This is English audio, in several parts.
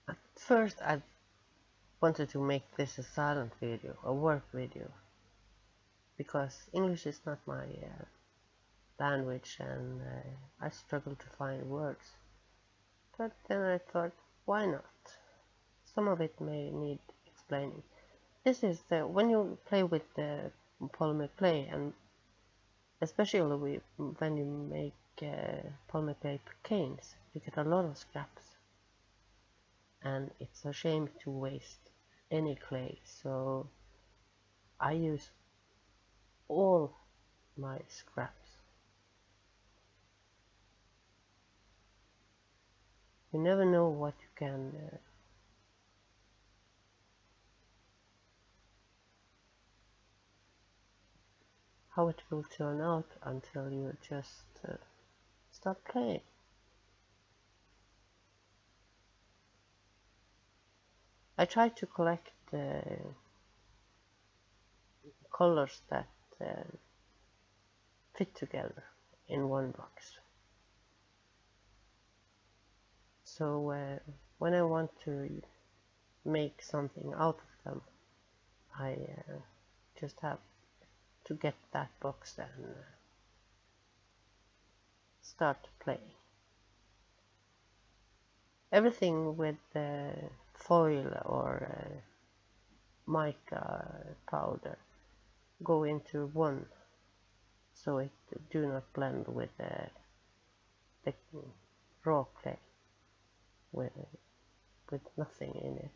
At first I wanted to make this a silent video, a work video, because English is not my language, and I struggle to find words. But then I thought, why not? Some of it may need explaining. This is when you play with the polymer clay, and especially when you make polymer clay canes, you get a lot of scraps, and it's a shame to waste any clay. So I use all my scraps. You never know what you can how it will turn out until you just start playing. I try to collect colors that fit together in one box. So when I want to make something out of them, I just have to get that box and start playing. Everything with foil or mica powder go into one, so it do not blend with the raw clay with nothing in it.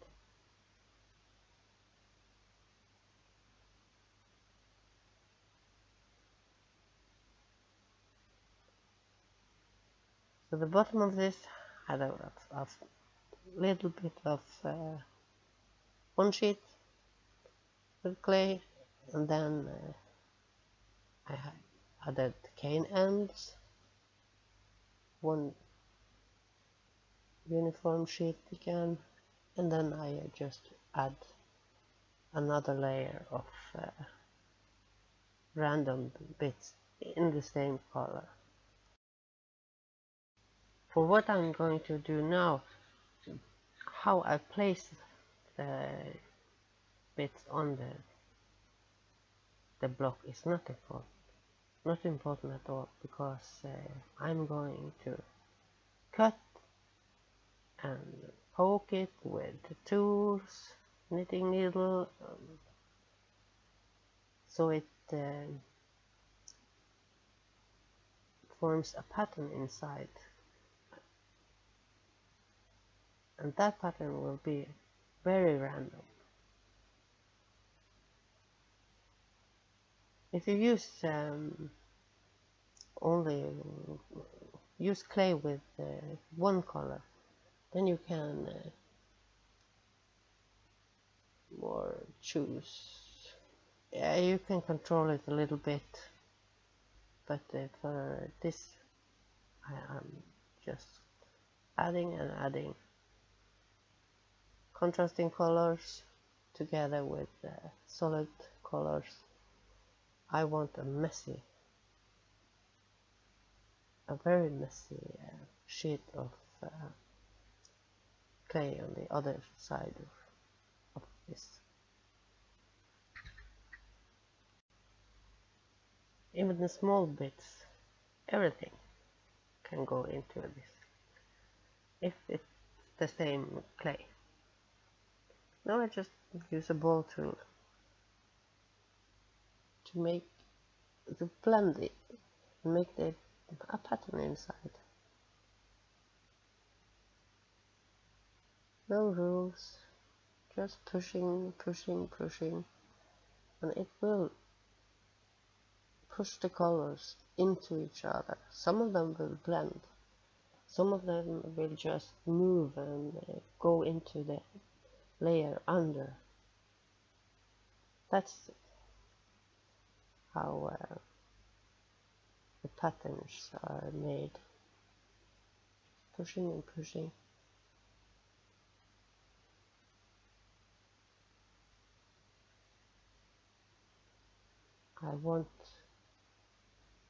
So the bottom of this had a little bit of one sheet with clay, and then I added cane ends, one uniform sheet again, and then I just add another layer of random bits in the same color. For what I'm going to do now, how I place the bits on the block is not important at all, because I'm going to cut and poke it with the tools, knitting needle, so it forms a pattern inside, and that pattern will be very random. If you use only use clay with one color, then you can more choose. Yeah, you can control it a little bit, but for this I am just adding and adding contrasting colors together with solid colors. I want a very messy sheet of clay on the other side of this. Even the small bits, everything can go into this if it's the same clay. Now I just use a ball tool to blend it and make a pattern inside. No rules, just pushing, and it will push the colors into each other. Some of them will blend, some of them will just move and go into the layer under. That's how the patterns are made. Pushing and pushing. I want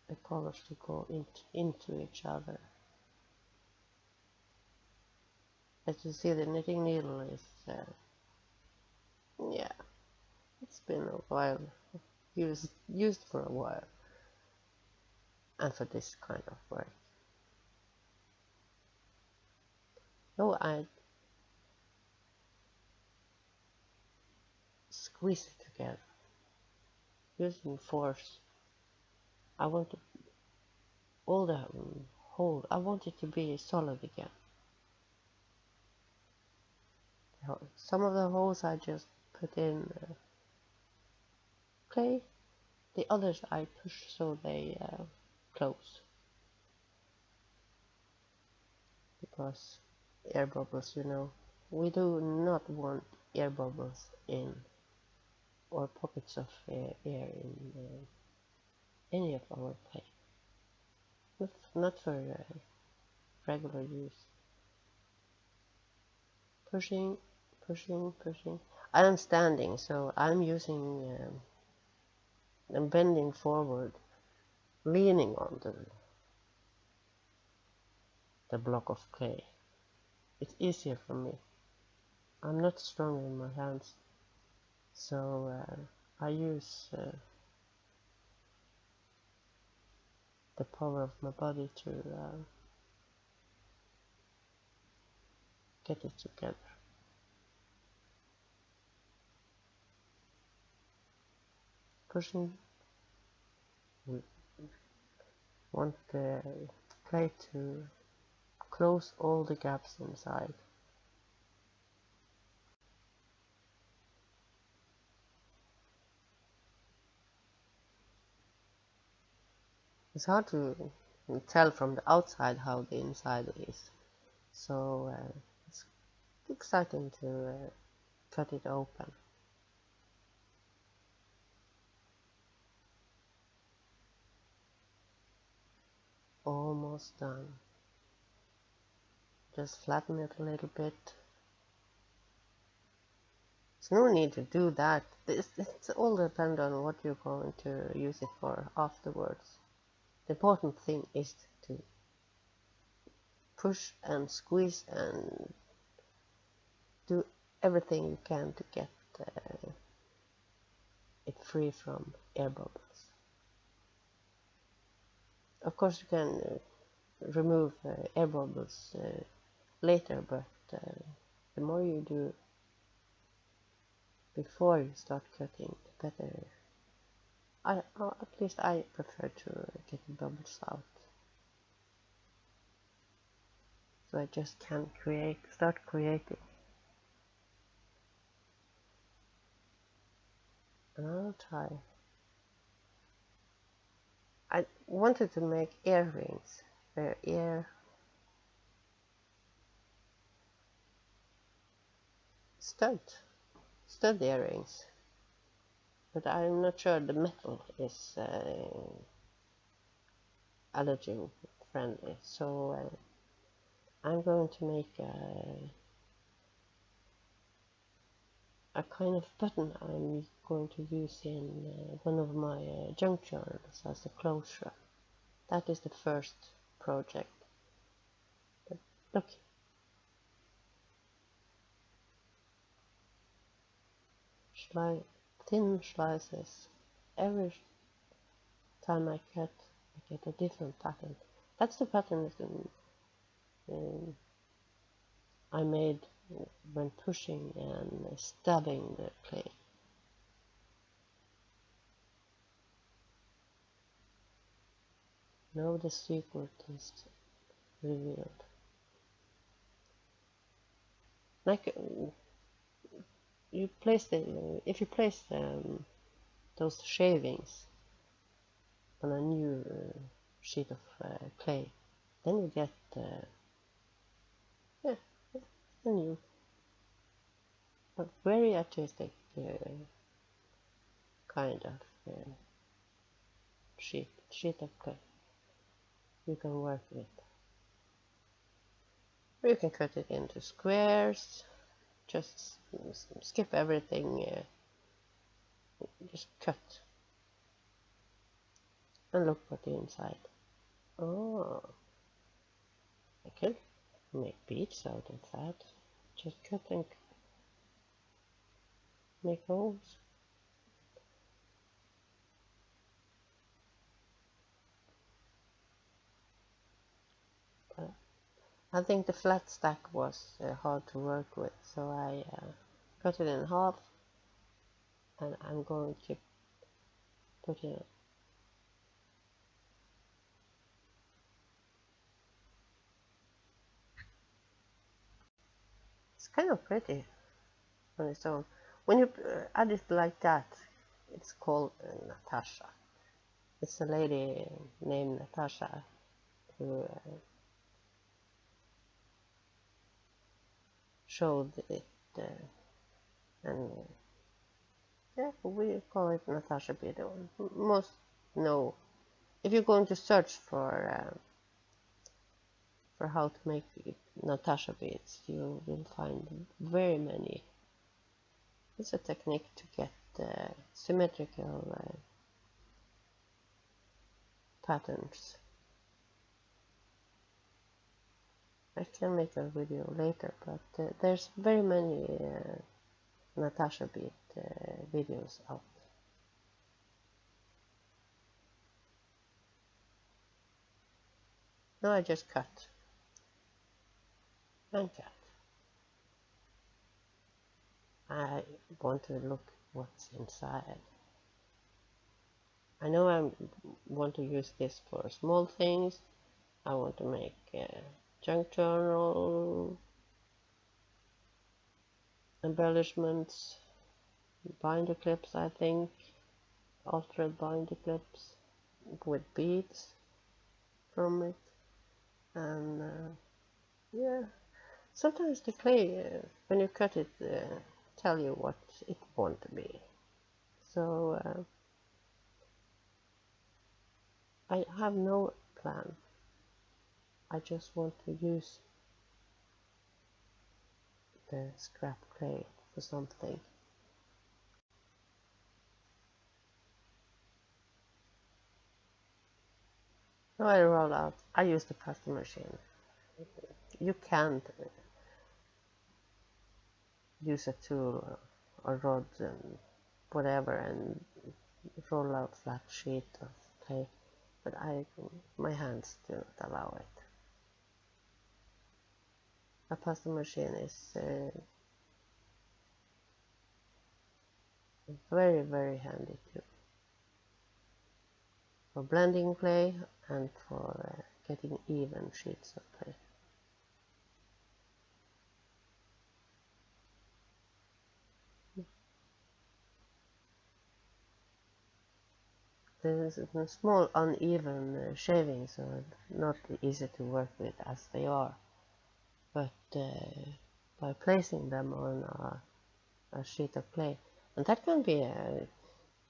the colors to go into each other. As you see, the knitting needle is, yeah, it's been a while, used for a while, and for this kind of work. No, I squeeze it together using force. I want to, all the hole, I want it to be solid again. Some of the holes I just put in clay, the others I push so they close. Because air bubbles, you know, we do not want air bubbles in, or pockets of air in any of our clay. Not for regular use. Pushing, pushing, pushing. I am standing, so I'm using, I'm bending forward, leaning on the block of clay. It's easier for me. I'm not strong in my hands, so I use the power of my body to get it together. Pushing, we want the clay to close all the gaps inside. It's hard to tell from the outside how the inside is, so it's exciting to cut it open. Almost done. Just flatten it a little bit. There's no need to do that. It's all depend on what you're going to use it for afterwards. The important thing is to push and squeeze and do everything you can to get it free from air bubbles. Of course you can remove air bubbles later, but the more you do before you start cutting, the better. At least I prefer to get the bubbles out. So I just can start creating. And I'll try. I wanted to make earrings, stud earrings, but I'm not sure the metal is allergy friendly, so I'm going to make a kind of button I'm going to use in one of my junk journals as a closure. That is the first project. But look, thin slices. Every time I cut, I get a different pattern. That's the pattern that I made when pushing and stabbing the clay. Now the secret is revealed. Like you place if you place those shavings on a new sheet of clay, then you get yeah, a new, a very artistic kind of sheet of clay you can work with. Or you can cut it into squares. Just skip everything. Just cut and look at the inside. Oh, okay. make beads out of that. Just cut and make holes. I think the flat stack was hard to work with, so I cut it in half, and I'm going to put it. It's kind of pretty on its own. When you add it like that, it's called Natasha. It's a lady named Natasha who showed it, and yeah, we call it Natasha bead. Most know, if you're going to search for how to make Natasha beads, you will find very many. It's a technique to get symmetrical patterns. I can make a video later, but there's very many Natasha bead videos out. Now I just cut and cut. I want to look what's inside. I know I want to use this for small things. I want to make junk journal embellishments, binder clips, I think, altered binder clips with beads from it, and yeah, sometimes the clay, when you cut it, tell you what it want to be. So I have no plan. I just want to use the scrap clay for something. Now I roll out. I use the pasta machine. You can't use a tool or rod and whatever and roll out flat sheet of clay, but my hands do not allow it. A pasta machine is very, very handy too, for blending clay and for getting even sheets of clay. There's a small uneven shavings are not easy to work with as they are, but by placing them on a sheet of clay, and that can be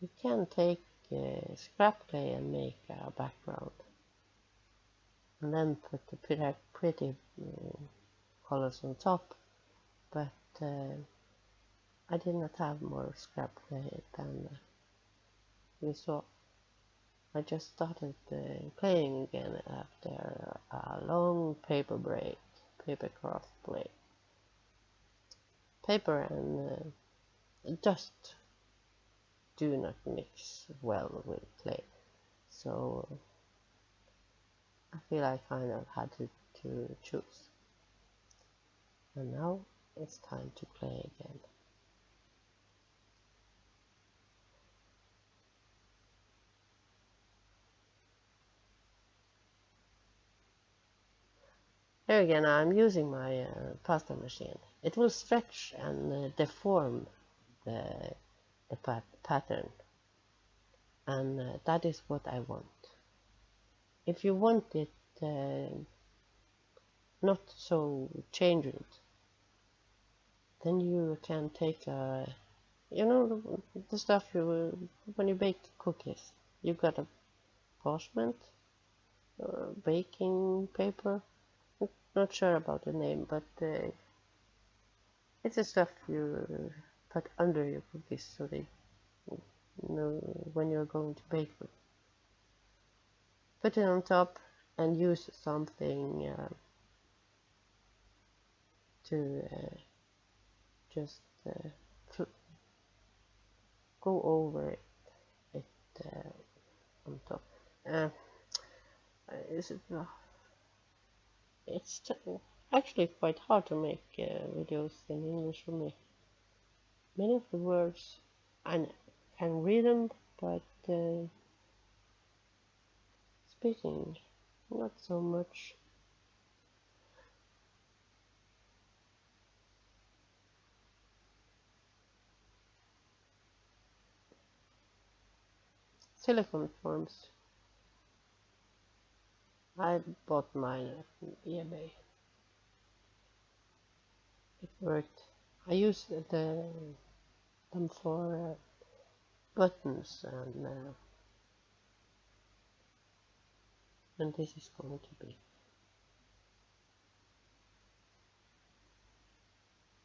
you can take scrap clay and make a background, and then put the pretty colors on top. But I did not have more scrap clay than you saw. I just started playing again after a long paper break, paper craft break. Paper and dust do not mix well with clay, so I feel I kind of had to choose. And now it's time to play again. Here again, I'm using my pasta machine. It will stretch and deform the pattern, and that is what I want. If you want it not so changed, then you can take you know, the stuff when you bake cookies, you got a parchment or baking paper. Not sure about the name, but it's the stuff you put under your cookies so they know when you're going to bake them. Put it on top and use something to just go over it on top. Is it? It's actually quite hard to make videos in English for me. Many of the words I can read them, but speaking not so much. Silicone forms. I bought mine at eBay. It worked. I used them for buttons, and this is going to be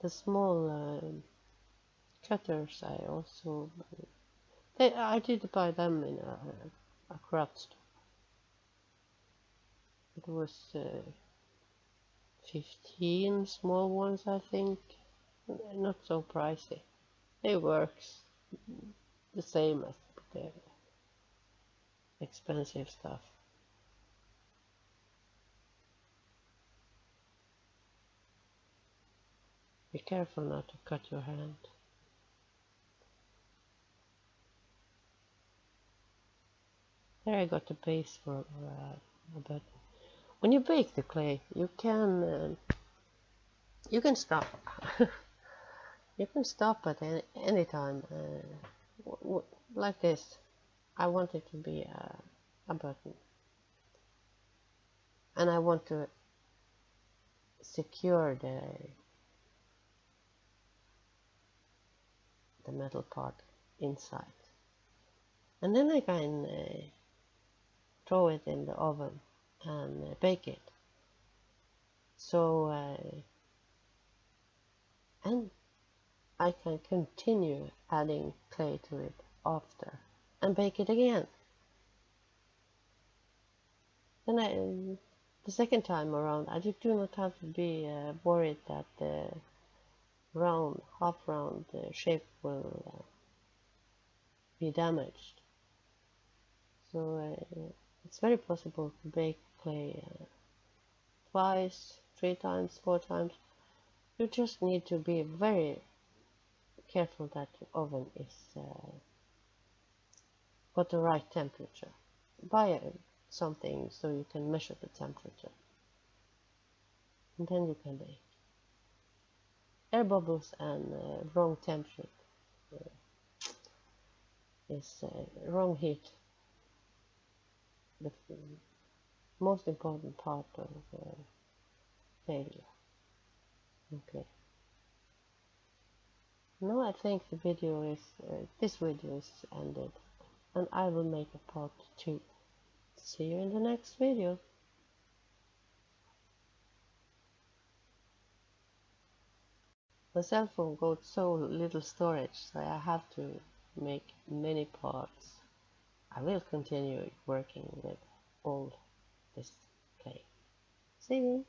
the small cutters. I did buy them in a craft store. It was 15 small ones, I think. Not so pricey. It works the same as the expensive stuff. Be careful not to cut your hand. There I got the base for a button. When you bake the clay, you can stop. You can stop at any time. Like this, I want it to be a button, and I want to secure the metal part inside, and then I can throw it in the oven and bake it. So and I can continue adding clay to it after and bake it again. Then the second time around, I do not have to be worried that the half round shape will be damaged. So it's very possible to bake clay twice, 3 times, 4 times. You just need to be very careful that the oven is got the right temperature. Buy something so you can measure the temperature, and then you can bake. Air bubbles and wrong temperature is wrong heat. The most important part of failure. Okay. Now I think this video is ended, and I will make a part 2. See you in the next video. The cell phone got so little storage, so I have to make many parts. I will continue working with all this clay. See you.